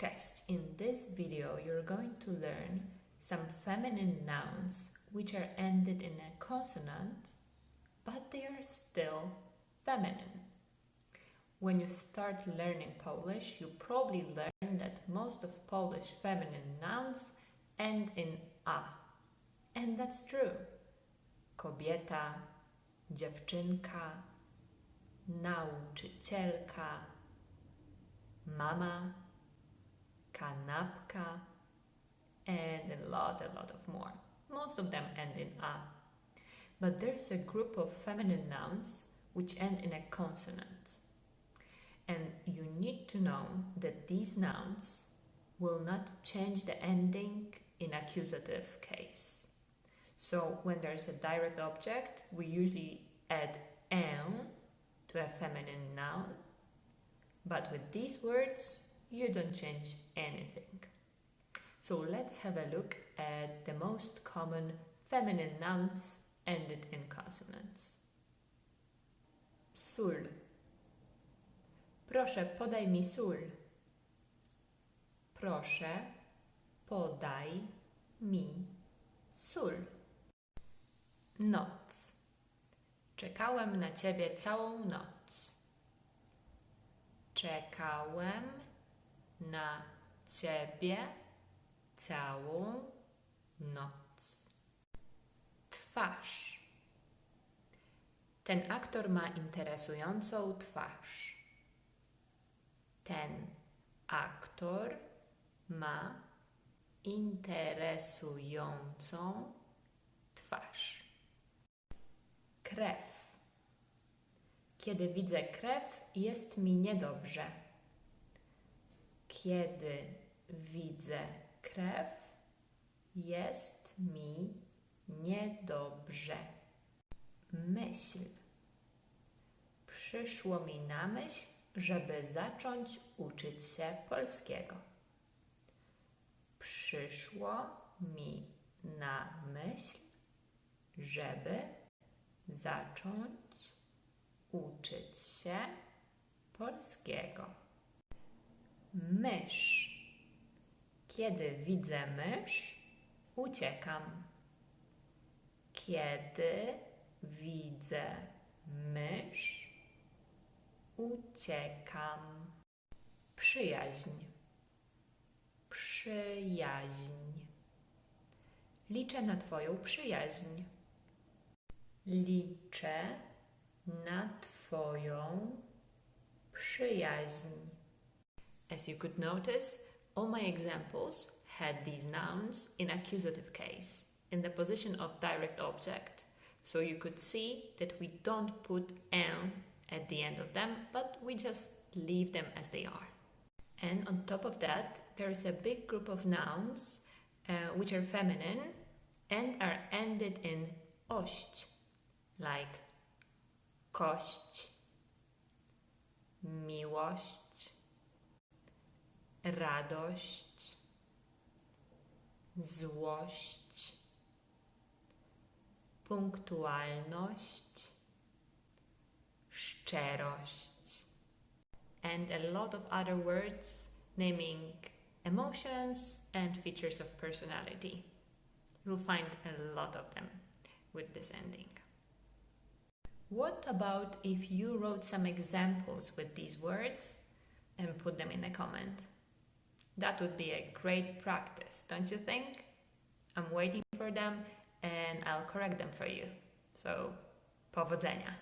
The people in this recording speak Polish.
Cześć! In this video you're going to learn some feminine nouns which are ended in a consonant, but they are still feminine. When you start learning Polish, you probably learn that most of Polish feminine nouns end in a. And that's true. Kobieta, dziewczynka, nauczycielka, mama, kanapka, and a lot of more. Most of them end in a. But there's a group of feminine nouns which end in a consonant. And you need to know that these nouns will not change the ending in accusative case. So when there's a direct object, we usually add "ę" to a feminine noun. But with these words, you don't change anything. So let's have a look at the most common feminine nouns ended in consonants. Sól. Proszę, podaj mi sól. Proszę, podaj mi sól. Noc. Czekałem na ciebie całą noc. Czekałem na ciebie całą noc. Twarz. Ten aktor ma interesującą twarz. Ten aktor ma interesującą twarz. Krew. Kiedy widzę krew, jest mi niedobrze. Kiedy widzę krew, jest mi niedobrze. Myśl. Przyszło mi na myśl, żeby zacząć uczyć się polskiego. Przyszło mi na myśl, żeby zacząć uczyć się polskiego. Mysz. Kiedy widzę mysz, uciekam. Kiedy widzę mysz, uciekam. Przyjaźń. Przyjaźń. Liczę na Twoją przyjaźń. Liczę na Twoją przyjaźń. As you could notice, all my examples had these nouns in accusative case, in the position of direct object. So you could see that we don't put "ę" at the end of them, but we just leave them as they are. And on top of that, there is a big group of nouns which are feminine and are ended in ość, like kość, miłość, radość, złość, punktualność, szczerość, and a lot of other words naming emotions and features of personality. You'll find a lot of them with this ending. What about if you wrote some examples with these words and put them in a comment? That would be a great practice, don't you think? I'm waiting for them and I'll correct them for you. So, powodzenia!